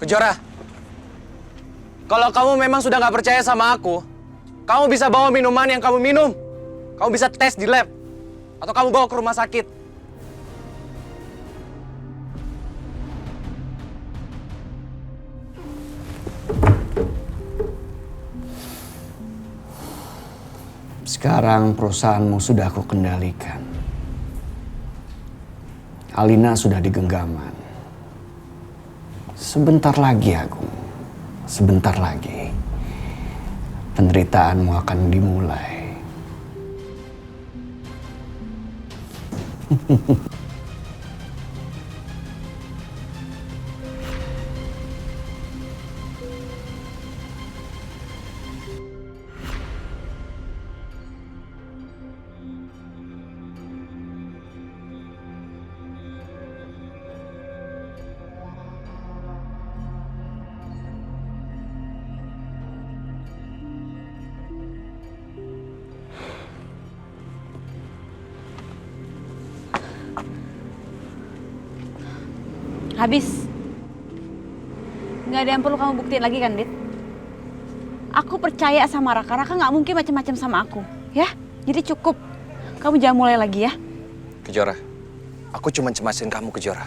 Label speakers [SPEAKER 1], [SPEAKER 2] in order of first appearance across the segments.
[SPEAKER 1] Kejora, kalau kamu memang sudah nggak percaya sama aku, kamu bisa bawa minuman yang kamu minum. Kamu bisa tes di lab. Atau kamu bawa ke rumah sakit.
[SPEAKER 2] Sekarang perusahaanmu sudah aku kendalikan. Alina sudah di genggaman. Sebentar lagi aku, sebentar lagi penderitaanmu akan dimulai.
[SPEAKER 3] Habis. Nggak ada yang perlu kamu buktiin lagi kan, Dit? Aku percaya sama Raka. Raka nggak mungkin macam-macam sama aku, ya? Jadi cukup. Kamu jangan mulai lagi ya.
[SPEAKER 1] Kejora, aku cuma cemasin kamu, Kejora.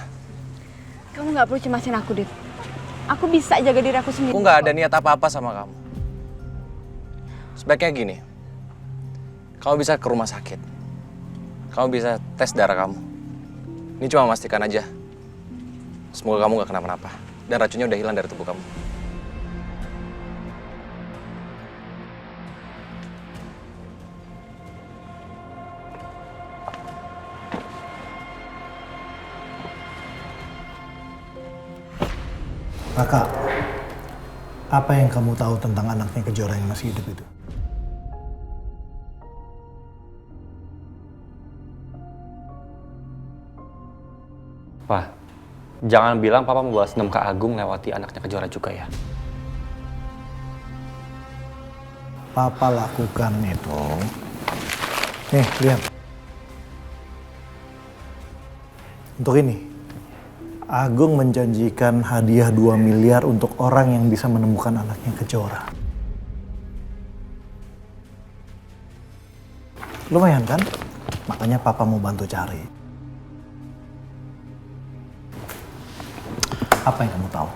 [SPEAKER 3] Kamu nggak perlu cemasin aku, Dit. Aku bisa jaga diri aku sendiri.
[SPEAKER 1] Aku nggak ada niat apa-apa sama kamu. Sebaiknya gini, kamu bisa ke rumah sakit. Kamu bisa tes darah kamu. Ini cuma memastikan aja. Semoga kamu gak kenapa-napa. Dan racunnya udah hilang dari tubuh kamu.
[SPEAKER 4] Raka, apa yang kamu tahu tentang anaknya Kejora yang masih hidup itu?
[SPEAKER 5] Pak, jangan bilang Papa mau balas dendam ke Agung lewati anaknya Kejora juga ya.
[SPEAKER 4] Papa lakukan itu. Nih, lihat. Untuk ini, Agung menjanjikan hadiah 2 miliar untuk orang yang bisa menemukan anaknya Kejora. Lumayan kan? Makanya Papa mau bantu cari. Apa yang kamu tahu?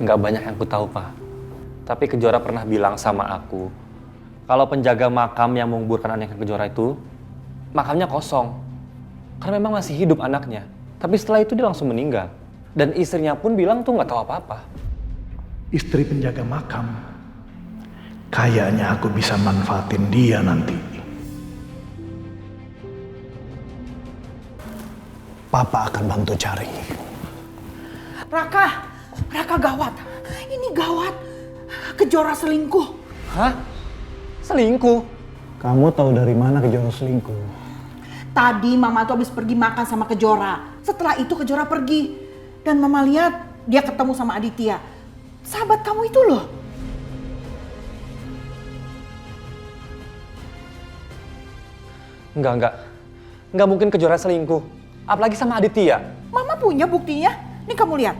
[SPEAKER 5] Nggak banyak yang aku tahu, Pak. Tapi Kejora pernah bilang sama aku, kalau penjaga makam yang menguburkan anaknya Kejora itu, makamnya kosong. Karena memang masih hidup anaknya. Tapi setelah itu dia langsung meninggal. Dan istrinya pun bilang tuh nggak tahu apa-apa.
[SPEAKER 4] Istri penjaga makam. Kayaknya aku bisa manfaatin dia nanti. Papa akan bantu cari.
[SPEAKER 6] Raka gawat. Ini gawat. Kejora selingkuh.
[SPEAKER 5] Hah? Selingkuh?
[SPEAKER 4] Kamu tahu dari mana Kejora selingkuh?
[SPEAKER 6] Tadi Mama tuh habis pergi makan sama Kejora. Setelah itu Kejora pergi. Dan Mama lihat dia ketemu sama Aditya. Sahabat kamu itu loh.
[SPEAKER 5] Enggak. Nggak mungkin Kejora selingkuh. Apalagi sama Aditya.
[SPEAKER 6] Mama punya buktinya. Nih kamu lihat.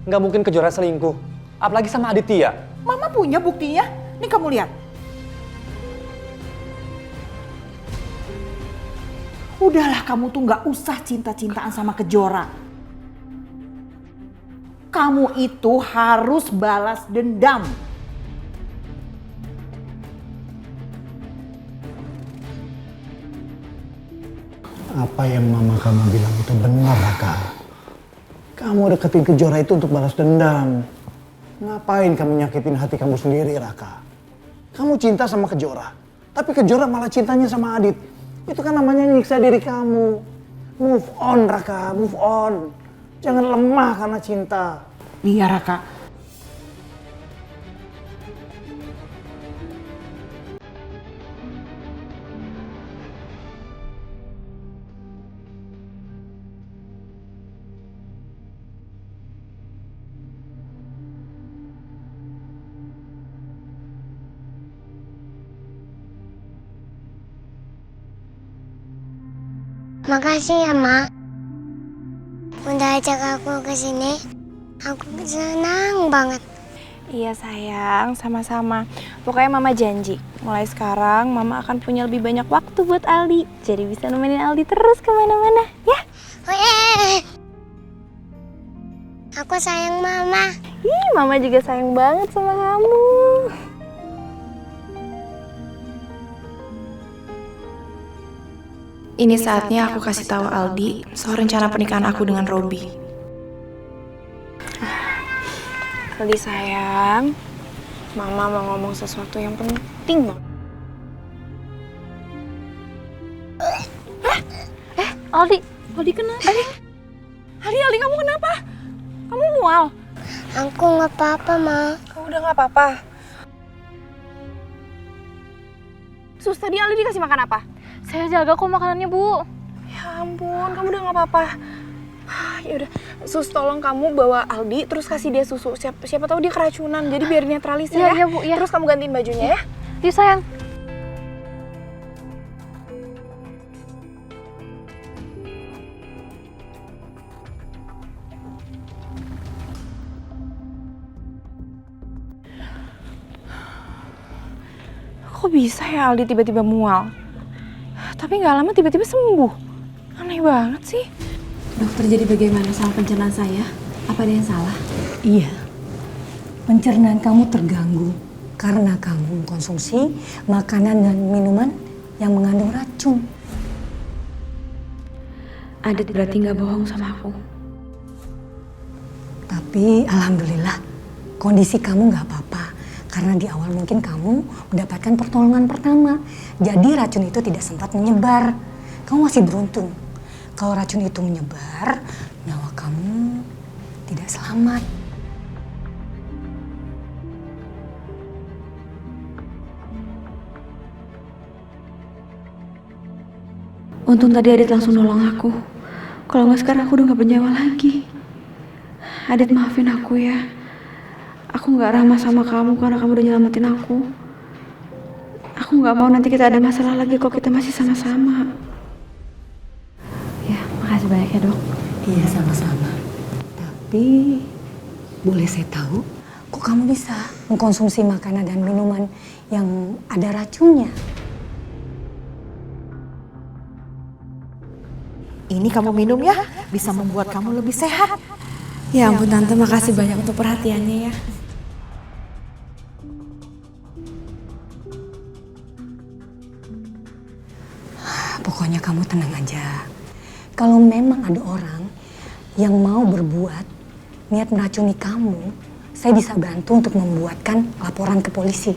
[SPEAKER 5] Nggak mungkin Kejora selingkuh. Apalagi sama Aditya.
[SPEAKER 6] Mama punya buktinya. Nih kamu lihat. Udahlah kamu tuh nggak usah cinta-cintaan sama Kejora. Kamu itu harus balas dendam.
[SPEAKER 4] Apa yang mama kamu bilang itu benar, Raka. Kamu deketin Kejora itu untuk balas dendam. Ngapain kamu nyakitin hati kamu sendiri, Raka? Kamu cinta sama Kejora, tapi Kejora malah cintanya sama Adit. Itu kan namanya nyiksa diri kamu. Move on, Raka, move on. Jangan lemah karena cinta.
[SPEAKER 6] Iya Raka.
[SPEAKER 7] Makasih ya, Mak. Udah ajak aku ke sini. Aku senang banget.
[SPEAKER 8] Iya sayang, sama-sama. Pokoknya Mama janji, mulai sekarang Mama akan punya lebih banyak waktu buat Aldi. Jadi bisa nemenin Aldi terus kemana-mana, ya?
[SPEAKER 7] Weh. Aku sayang Mama.
[SPEAKER 8] Ih, Mama juga sayang banget sama kamu. Ini saatnya aku kasih tahu Aldi soal rencana pernikahan aku dengan Robi. Aldi sayang, Mama mau ngomong sesuatu yang penting banget. Aldi kenapa? Aldi kamu kenapa? Kamu mual?
[SPEAKER 7] Aku nggak apa-apa, Ma.
[SPEAKER 8] Kamu udah nggak apa-apa? Sus, tadi Aldi dikasih makan apa?
[SPEAKER 9] Saya jaga kok makanannya, Bu.
[SPEAKER 8] Ya ampun, kamu udah nggak apa-apa. Ya udah, Sus tolong kamu bawa Aldi terus kasih dia susu. Siapa tahu dia keracunan. Jadi biar netralisir ya.
[SPEAKER 9] Iya, Bu, iya.
[SPEAKER 8] Terus kamu gantiin bajunya ya.
[SPEAKER 9] Yuk, sayang.
[SPEAKER 8] Kok bisa ya Aldi tiba-tiba mual? Tapi nggak lama tiba-tiba sembuh. Aneh banget sih.
[SPEAKER 3] Dokter, jadi bagaimana sama pencernaan saya? Apa ada yang salah?
[SPEAKER 10] Iya, pencernaan kamu terganggu karena kamu mengkonsumsi makanan dan minuman yang mengandung racun.
[SPEAKER 3] Adit berarti nggak bohong sama aku.
[SPEAKER 10] Tapi alhamdulillah kondisi kamu nggak apa-apa karena di awal mungkin kamu mendapatkan pertolongan pertama. Jadi racun itu tidak sempat menyebar. Kamu masih beruntung. Kalau racun itu menyebar, nyawa kamu tidak selamat.
[SPEAKER 3] Untung tadi Adit langsung nolong aku. Kalau nggak sekarang aku udah nggak bernyawa lagi. Adit, maafin aku ya. Aku nggak ramah sama kamu karena kamu udah nyelamatin aku. Aku nggak mau nanti kita ada masalah lagi kalau kita masih sama-sama. Ya, makasih banyak ya, Dok.
[SPEAKER 10] Iya, sama-sama. Tapi boleh saya tahu, kok kamu bisa mengkonsumsi makanan dan minuman yang ada racunnya?
[SPEAKER 6] Ini kamu minum ya, bisa membuat kamu lebih sehat.
[SPEAKER 3] Ya ampun Tante, makasih banyak untuk perhatiannya ya.
[SPEAKER 10] Pokoknya kamu tenang aja. Kalau memang ada orang yang mau berbuat niat meracuni kamu, saya bisa bantu untuk membuatkan laporan ke polisi.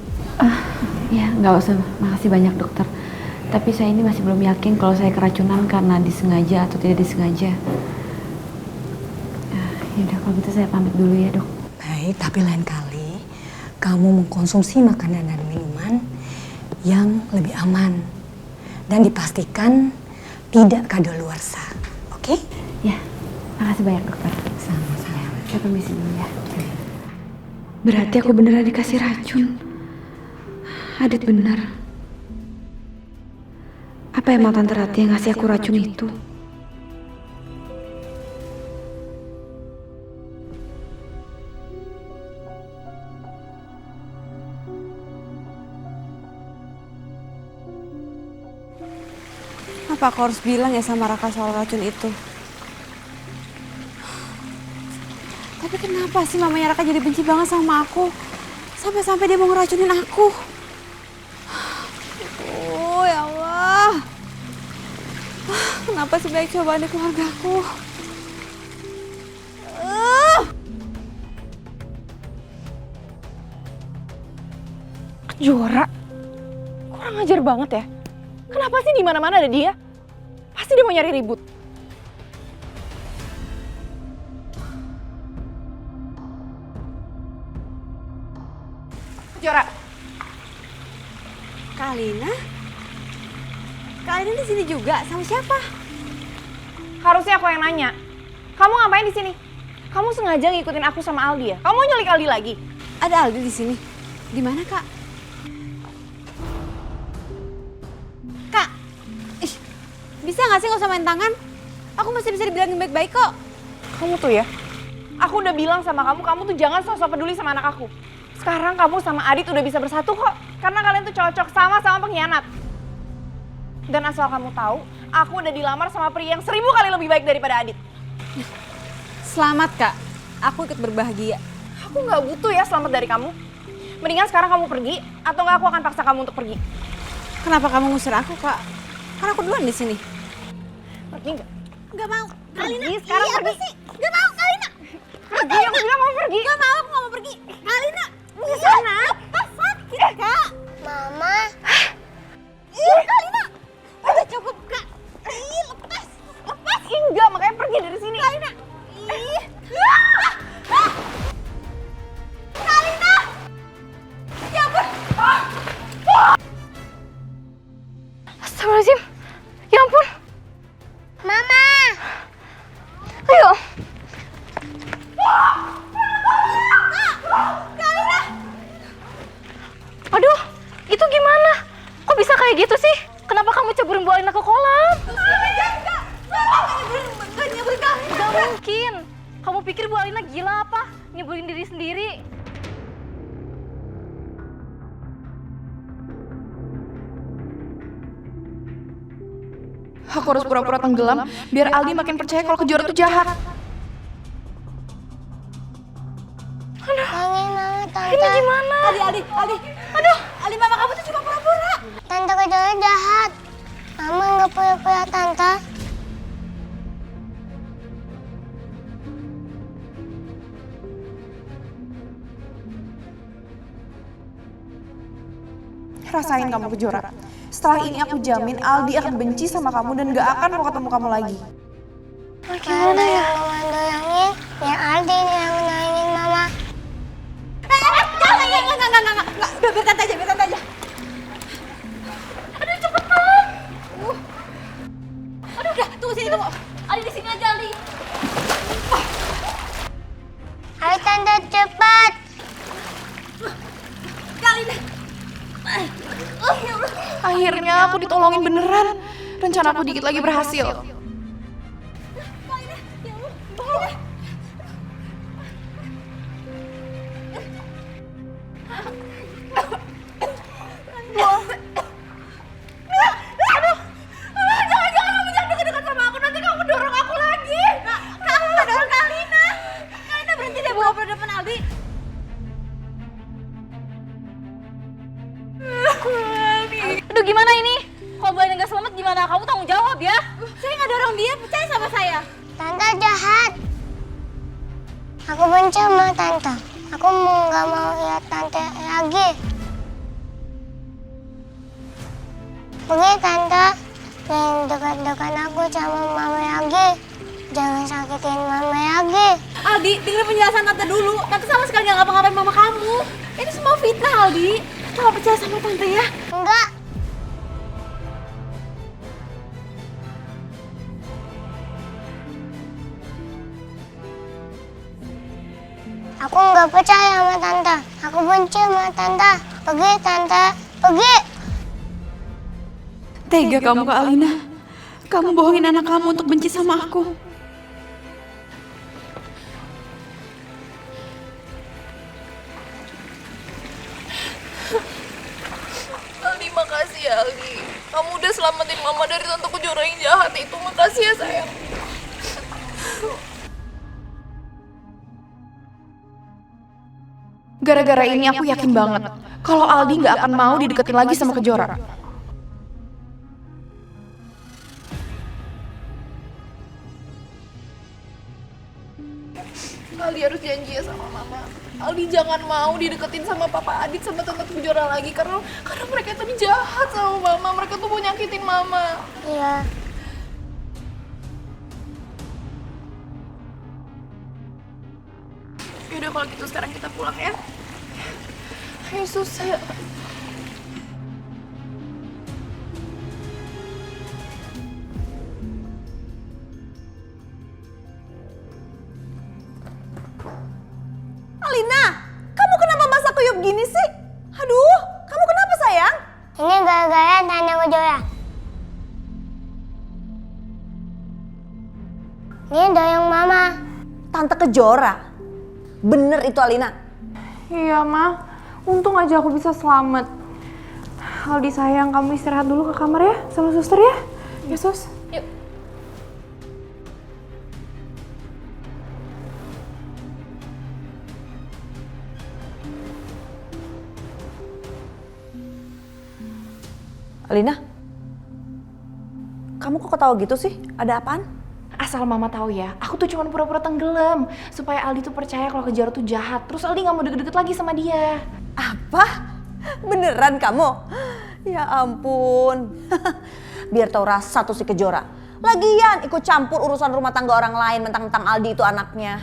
[SPEAKER 3] Ya, nggak usah. Makasih banyak dokter. Tapi saya ini masih belum yakin kalau saya keracunan karena disengaja atau tidak disengaja. Yaudah, kalau gitu saya pamit dulu ya, Dok.
[SPEAKER 10] Baik, tapi lain kali kamu mengkonsumsi makanan dan minuman yang lebih aman. Dan dipastikan tidak kadaluarsa. Oke?
[SPEAKER 3] Ya, makasih banyak dokter.
[SPEAKER 10] Sama-sama.
[SPEAKER 3] Saya permisi dulu ya. Berarti aku beneran dikasih racun. Adit benar. Apa emang Tante Rati yang ngasih aku racun itu? Apa aku harus bilang ya sama Raka soal racun itu? Tapi kenapa sih mamanya Raka jadi benci banget sama aku? Sampai-sampai dia mau ngeracunin aku. Oh ya Allah. Kenapa sebaik cobaan di keluarga aku?
[SPEAKER 8] Kejuara? Kurang ajar banget ya. Kenapa sih di mana-mana ada dia? Pasti dia mau nyari ribut. Kejuara.
[SPEAKER 3] Kalina? Kalina di sini juga sama siapa?
[SPEAKER 8] Harusnya aku yang nanya. Kamu ngapain di sini? Kamu sengaja ngikutin aku sama Aldi ya? Kamu mau nyulik Aldi lagi?
[SPEAKER 3] Ada Aldi di sini. Di mana, Kak? Kak. Ih, Bisa nggak sih nggak usah main tangan? Aku masih bisa dibilangin baik-baik kok.
[SPEAKER 8] Kamu tuh ya, aku udah bilang sama kamu tuh jangan sosok peduli sama anak aku. Sekarang kamu sama Adit udah bisa bersatu kok. Karena kalian tuh cocok sama pengkhianat. Dan asal kamu tahu, aku udah dilamar sama pria yang 1000 kali lebih baik daripada Adit.
[SPEAKER 3] Selamat kak, aku ikut berbahagia.
[SPEAKER 8] Aku nggak butuh ya selamat dari kamu. Mendingan sekarang kamu pergi, atau nggak aku akan paksa kamu untuk pergi.
[SPEAKER 3] Kenapa kamu ngusir aku kak? Karena aku duluan di sini.
[SPEAKER 8] Pergi nggak?
[SPEAKER 3] Nggak mau. Kalina,
[SPEAKER 8] Pergi, sekarang
[SPEAKER 3] iya,
[SPEAKER 8] pergi.
[SPEAKER 3] apa sih? Nggak mau, Kalina.
[SPEAKER 8] Pergi, aku bilang mau pergi.
[SPEAKER 3] Nggak mau, aku nggak mau pergi. Kalina, di sana. Lepas, sakit kak.
[SPEAKER 7] Mama.
[SPEAKER 3] Iya, Kalina. Udah cukup kak. Ih, lepas. Lepas.
[SPEAKER 8] Ih, enggak, makanya pergi dari sini.
[SPEAKER 3] Kalina. Ih. Kalina. Ya ampun.
[SPEAKER 8] Astagfirullahaladzim. Ya ampun.
[SPEAKER 7] Mama.
[SPEAKER 8] Ayo. Aduh, itu gimana? Kok bisa kayak gitu sih? Kenapa kamu ceburin Bu Alina ke kolam? Gak mungkin. Kamu pikir Bu Alina gila apa? Nyeburin diri sendiri.
[SPEAKER 11] Aku harus pura-pura tenggelam biar Aldi makin percaya kalau Kejora itu jahat.
[SPEAKER 7] Kangen banget Tante.
[SPEAKER 8] Ini gimana?
[SPEAKER 3] Aldi. Aduh, Aldi mama kamu tuh cuma pura-pura.
[SPEAKER 7] Tante Kejora jahat. Mama nggak pura-pura Tante.
[SPEAKER 11] Rasain kamu Kejora. Setelah ini aku jamin Aldi akan benci sama kamu dan gak akan mau ketemu kamu lagi.
[SPEAKER 7] Tante yang ngomandorangin, biar Aldi yang nangin Mama.
[SPEAKER 3] Enggak. Udah biar tante aja.
[SPEAKER 8] Aduh, cepetan.
[SPEAKER 3] Aduh, udah, tunggu sini, tunggu.
[SPEAKER 8] Aldi di sini aja, Aldi.
[SPEAKER 7] Ayo Tante cepat.
[SPEAKER 3] Kalina.
[SPEAKER 11] Akhirnya aku ditolongin beneran. Rencana aku dikit lagi berhasil.
[SPEAKER 3] Jangan kamu jangan deket-deket sama aku, nanti kamu dorong aku lagi. Kamu nggak dorong Kalina. Kalina berhenti deh bawa ke depan Aldi.
[SPEAKER 8] Aduh, gimana ini? Kalau Bu Alina nggak selamat gimana? Kamu tanggung jawab ya.
[SPEAKER 3] Saya nggak dorong dia, percaya sama saya.
[SPEAKER 7] Tante jahat. Aku benci sama Tante. Aku nggak mau lihat Tante lagi. Pergi Tante. Jangan dekat-dekat aku sama Mama lagi. Jangan sakitin Mama lagi.
[SPEAKER 3] Aldi, dengar penjelasan tante dulu. Tante sama sekali nggak ngapa-ngapain mama kamu. Ini semua fitnah, Aldi. Kamu percaya sama tante ya?
[SPEAKER 7] Enggak. Aku nggak percaya sama Tante. Aku benci sama Tante. Pergi Tante, pergi.
[SPEAKER 11] Tega kamu Kak Alina. Kamu bohongin anak kamu untuk benci sama aku. Aldi, makasih ya Aldi. Kamu udah selamatin Mama dari Tante Kejora yang jahat itu. Makasih ya sayang. Gara-gara ini aku yakin banget kalau Aldi nggak akan mau dideketin lagi sama Kejora. Aldi harus janji ya sama Mama. Aldi jangan mau dideketin sama Papa Adit sama Tante Kejora lagi karena mereka tuh jahat sama Mama. Mereka tuh mau nyakitin Mama.
[SPEAKER 7] Iya.
[SPEAKER 11] Yaudah kalau gitu sekarang kita pulang ya. Ayo susah.
[SPEAKER 3] Alina, kamu kenapa masak kuyup gini sih? Aduh, kamu kenapa sayang?
[SPEAKER 7] Ini gara-gara Tante Kejora. Dia doyong mama.
[SPEAKER 6] Tante Kejora. Bener itu Alina.
[SPEAKER 8] Iya, Ma. Untung aja aku bisa selamat. Aldi sayang, kamu istirahat dulu ke kamar ya sama suster ya. Ya, Sus.
[SPEAKER 11] Yuk.
[SPEAKER 6] Alina, kamu kok ketawa gitu sih? Ada apaan?
[SPEAKER 8] Asal Mama tahu ya, aku tuh cuma pura-pura tenggelam supaya Aldi tuh percaya kalau Kejora tuh jahat. Terus Aldi nggak mau deket-deket lagi sama dia.
[SPEAKER 6] Apa? Beneran kamu? Ya ampun. Biar tahu rasa tuh si Kejora. Lagian ikut campur urusan rumah tangga orang lain, mentang-mentang Aldi itu anaknya.